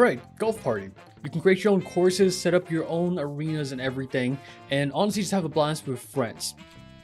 Alright, golf party. You can create your own courses, set up your own arenas and everything, and honestly just have a blast with friends.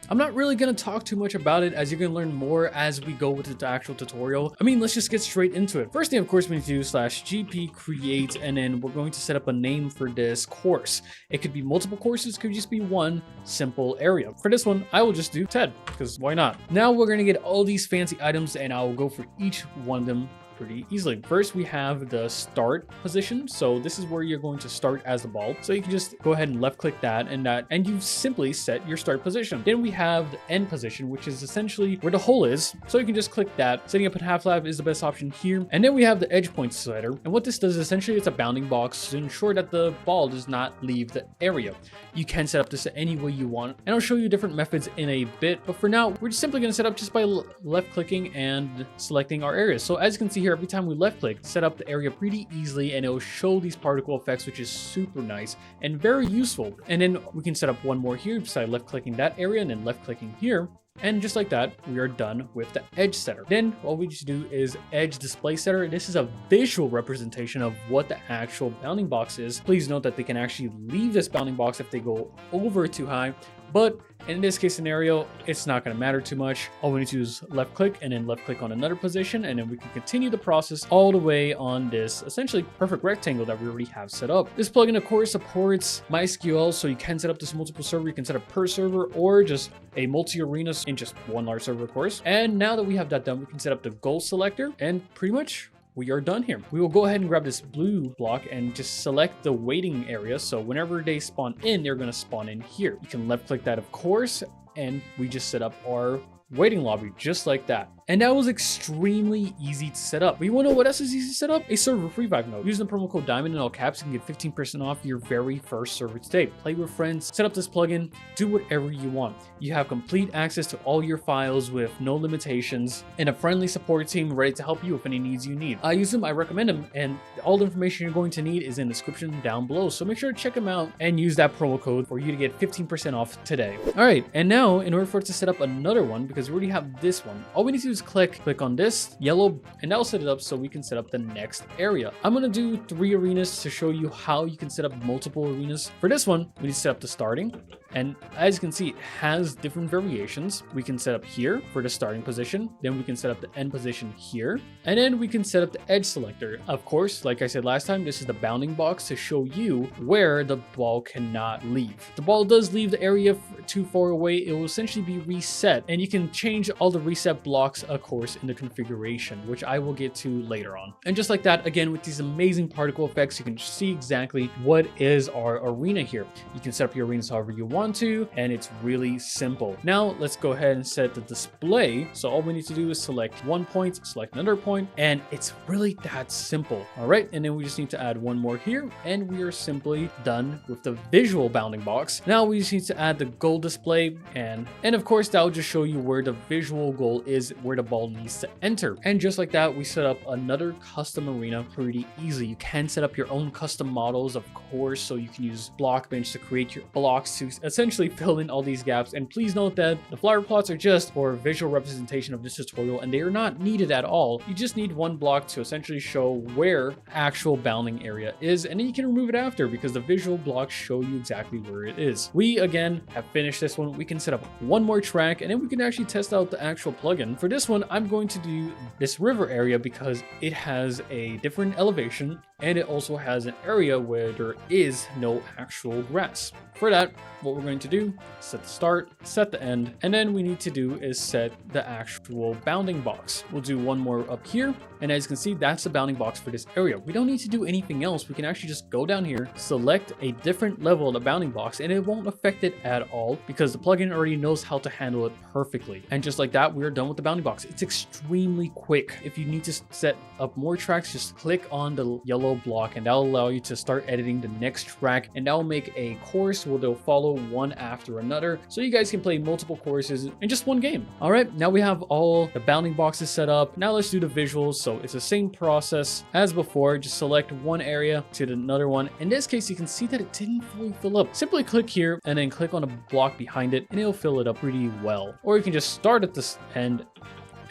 I'm not really going to talk too much about it, as you're going to learn more as we go with the actual tutorial. I mean, let's just get straight into it. First thing, of course, we need to do /gp create, and then we're going to set up a name for this course. It could be multiple courses, it could just be one simple area. For this one, I will just do TED, because why not? Now we're going to get all these fancy items, and I will go for each one of them pretty easily. First, we have the start position. So this is where you're going to start as the ball. So you can just go ahead and left click that, and you simply set your start position. Then we have the end position, which is essentially where the hole is. So you can just click that. Setting up a half lap is the best option here. And then we have the edge point slider. And what this does is essentially it's a bounding box to ensure that the ball does not leave the area. You can set up this any way you want, and I'll show you different methods in a bit. But for now, we're just simply going to set up just by left clicking and selecting our areas. So as you can see here, every time we left click, set up the area pretty easily, and it will show these particle effects, which is super nice and very useful. And then we can set up one more here by left clicking that area and then left clicking here. And just like that, we are done with the edge setter. Then all we just do is edge display setter. This is a visual representation of what the actual bounding box is. Please note that they can actually leave this bounding box if they go over too high, but in this case scenario, it's not going to matter too much. All we need to do is left click and then left click on another position, and then we can continue the process all the way on this essentially perfect rectangle that we already have set up. This plugin, of course, supports MySQL, so you can set up this multiple server. You can set up per server or just a multi-arena in just one large server, of course. And now that we have that done, we can set up the goal selector, and pretty much we are done here. We will go ahead and grab this blue block and just select the waiting area. So whenever they spawn in, they're going to spawn in here. You can left click that, of course, and we just set up our waiting lobby just like that. And that was extremely easy to set up. But you want to know what else is easy to set up? A server with Revivenode. Using the promo code DIAMOND in all caps, you can get 15% off your very first server today. Play with friends, set up this plugin, do whatever you want. You have complete access to all your files with no limitations, and a friendly support team ready to help you with any needs you need. I use them, I recommend them, and all the information you're going to need is in the description down below. So make sure to check them out and use that promo code for you to get 15% off today. All right, and now in order for us to set up another one, because we already have this one, all we need to do is click on this yellow, and that'll set it up so we can set up the next area. I'm going to do 3 arenas to show you how you can set up multiple arenas. For this one, we need to set up the starting, and as you can see, it has different variations. We can set up here for the starting position, then we can set up the end position here, and then we can set up the edge selector. Of course, like I said last time, this is the bounding box to show you where the ball cannot leave. If the ball does leave the area too far away, it will essentially be reset, and you can change all the reset blocks, of course, in the configuration, which I will get to later on. And just like that, again, with these amazing particle effects, you can see exactly what is our arena here. You can set up your arenas however you want to, and it's really simple. Now let's go ahead and set the display. So all we need to do is select one point, select another point, and it's really that simple. All right, and then we just need to add one more here, and we are simply done with the visual bounding box. Now we just need to add the goal display, and of course that will just show you where the visual goal is, where the ball needs to enter. And just like that, we set up another custom arena pretty easily. You can set up your own custom models, of course, so you can use Blockbench to create your blocks to essentially fill in all these gaps. And please note that the flower plots are just for visual representation of this tutorial, and they are not needed at all. You just need one block to essentially show where actual bounding area is, and then you can remove it after, because the visual blocks show you exactly where it is. We again have finished this one. We can set up one more track, and then we can actually test out the actual plugin. For this one, I'm going to do this river area because it has a different elevation, and it also has an area where there is no actual grass. For that, what we're going to do, set the start, set the end, and then we need to do is set the actual bounding box. We'll do one more up here, and as you can see, that's the bounding box for this area. We don't need to do anything else. We can actually just go down here, select a different level of the bounding box, and it won't affect it at all because the plugin already knows how to handle it perfectly. And just like that, we're done with the bounding box. It's extremely quick. If you need to set up more tracks, just click on the yellow block, and that'll allow you to start editing the next track, and that'll make a course where they'll follow one after another, so you guys can play multiple courses in just one game. All right, now we have all the bounding boxes set up. Now let's do the visuals. So it's the same process as before. Just select one area to another one. In this case, you can see that it didn't fully fill up. Simply click here and then click on a block behind it, and it'll fill it up pretty well. Or you can just start at this end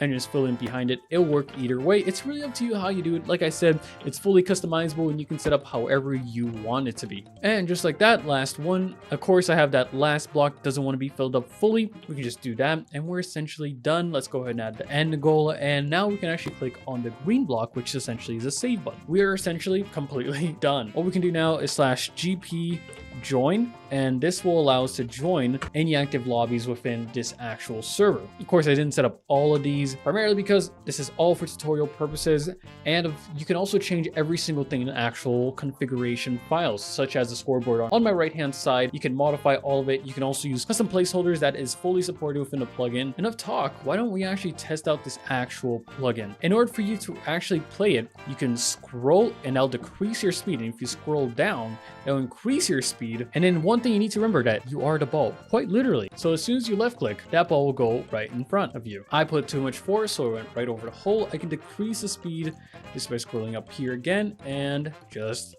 and just fill in behind it. It'll work either way. It's really up to you how you do it. Like I said, it's fully customizable and you can set up however you want it to be. And just like that, last one. Of course, I have that last block doesn't want to be filled up fully. We can just do that and we're essentially done. Let's go ahead and add the end goal. And now we can actually click on the green block, which essentially is a save button. We are essentially completely done. What we can do now is /GP join, and this will allow us to join any active lobbies within this actual server. Of course, I didn't set up all of these primarily because this is all for tutorial purposes, and you can also change every single thing in the actual configuration files, such as the scoreboard on my right hand side. You can modify all of it. You can also use custom placeholders that is fully supported within the plugin. Enough talk, why don't we actually test out this actual plugin? In order for you to actually play it, you can scroll and that'll decrease your speed, and if you scroll down, it'll increase your speed. And then one thing you need to remember, that you are the ball, quite literally. So as soon as you left click, that ball will go right in front of you. I put too much force, so it went right over the hole. I can decrease the speed just by scrolling up here again and just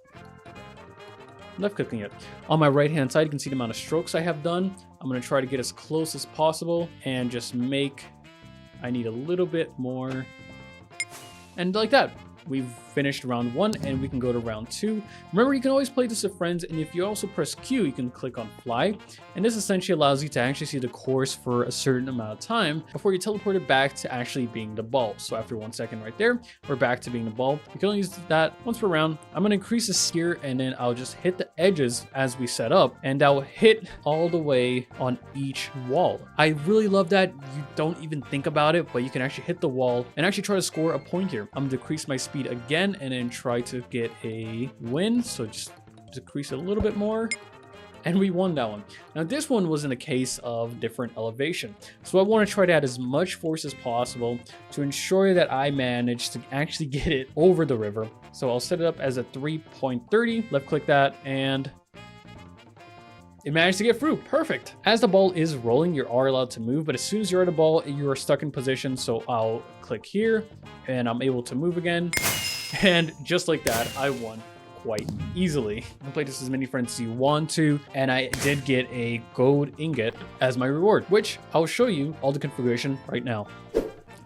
left clicking it. On my right hand side, you can see the amount of strokes I have done. I'm going to try to get as close as possible and just make, I need a little bit more. And like that, we've finished round 1 and we can go to round 2. Remember, you can always play this with friends, and if you also press Q, you can click on fly, and this essentially allows you to actually see the course for a certain amount of time before you teleport it back to actually being the ball. So after 1 second right there, we're back to being the ball. You can only use that once per round. I'm going to increase the sphere, and then I'll just hit the edges as we set up, and I'll hit all the way on each wall. I really love that you don't even think about it, but you can actually hit the wall and actually try to score a point here. I'm going to decrease my speed again and then try to get a win. So just decrease it a little bit more. And we won that one. Now this one was in a case of different elevation. So I want to try to add as much force as possible to ensure that I manage to actually get it over the river. So I'll set it up as a 3.30, left click that, and it managed to get through. Perfect. As the ball is rolling, you are allowed to move, but as soon as you're at a ball, you are stuck in position. So I'll click here and I'm able to move again. And just like that, I won quite easily. You can play this as many friends as you want to, and I did get a gold ingot as my reward, which I'll show you all the configuration right now.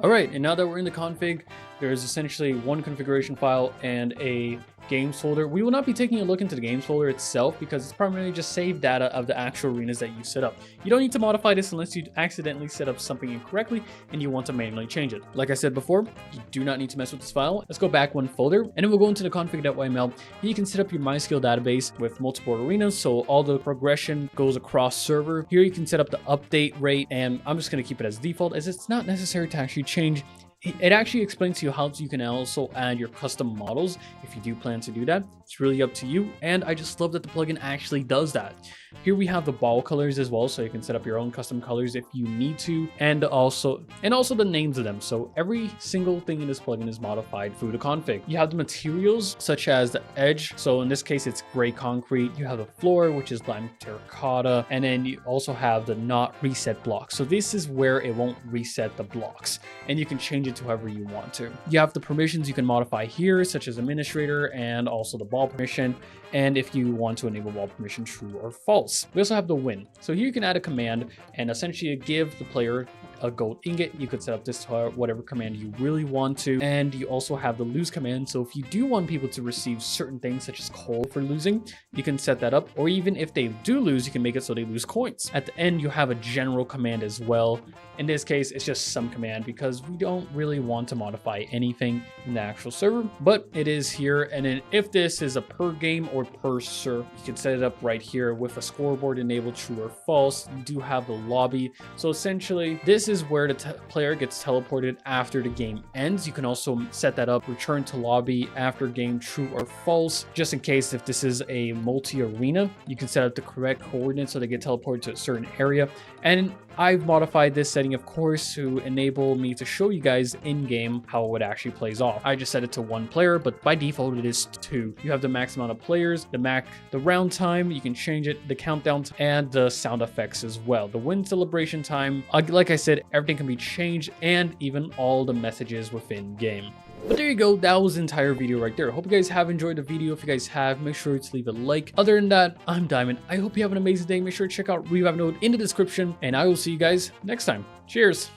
All right, and now that we're in the config, there's essentially one configuration file and a games folder. We will not be taking a look into the games folder itself because it's primarily just save data of the actual arenas that you set up. You don't need to modify this unless you accidentally set up something incorrectly and you want to manually change it. Like I said before, you do not need to mess with this file. Let's go back one folder and then we'll go into the config.yml. Here you can set up your MySQL database with multiple arenas, so all the progression goes across server. Here you can set up the update rate, and I'm just going to keep it as default as it's not necessary to actually change. It actually explains to you how you can also add your custom models if you do plan to do that. It's really up to you, and I just love that the plugin actually does that. Here we have the ball colors as well, so you can set up your own custom colors if you need to, and also the names of them. So every single thing in this plugin is modified through the config. You have the materials such as the edge, so in this case it's gray concrete. You have the floor, which is lime terracotta, and then you also have the not reset block. So this is where it won't reset the blocks, and you can change it to however you want to. You have the permissions you can modify here, such as administrator and also the ball permission, and if you want to enable ball permission true or false. We also have the win. So here you can add a command and essentially give the player a gold ingot. You could set up this to whatever command you really want to, and you also have the lose command. So if you do want people to receive certain things such as coal for losing, you can set that up, or even if they do lose, you can make it so they lose coins. At the end, you have a general command as well. In this case, it's just some command because we don't really want to modify anything in the actual server, but it is here. And then if this is a per game or per serve, you can set it up right here with a scoreboard enabled true or false. You do have the lobby. So essentially, this is where the player gets teleported after the game ends. You can also set that up, return to lobby after game true or false, just in case if this is a multi-arena. You can set up the correct coordinates so they get teleported to a certain area. And I've modified this setting, of course, to enable me to show you guys in-game how it actually plays off. I just set it to 1 player, but by default it is 2. You have the max amount of players, the round time, you can change it, the countdown, and the sound effects as well. The win celebration time, like I said, everything can be changed, and even all the messages within game. But there you go, that was the entire video right there. I hope you guys have enjoyed the video. If you guys have, make sure to leave a like. Other than that, I'm Diamond. I hope you have an amazing day. Make sure to check out Revivenode in the description, and I will see you guys next time. Cheers!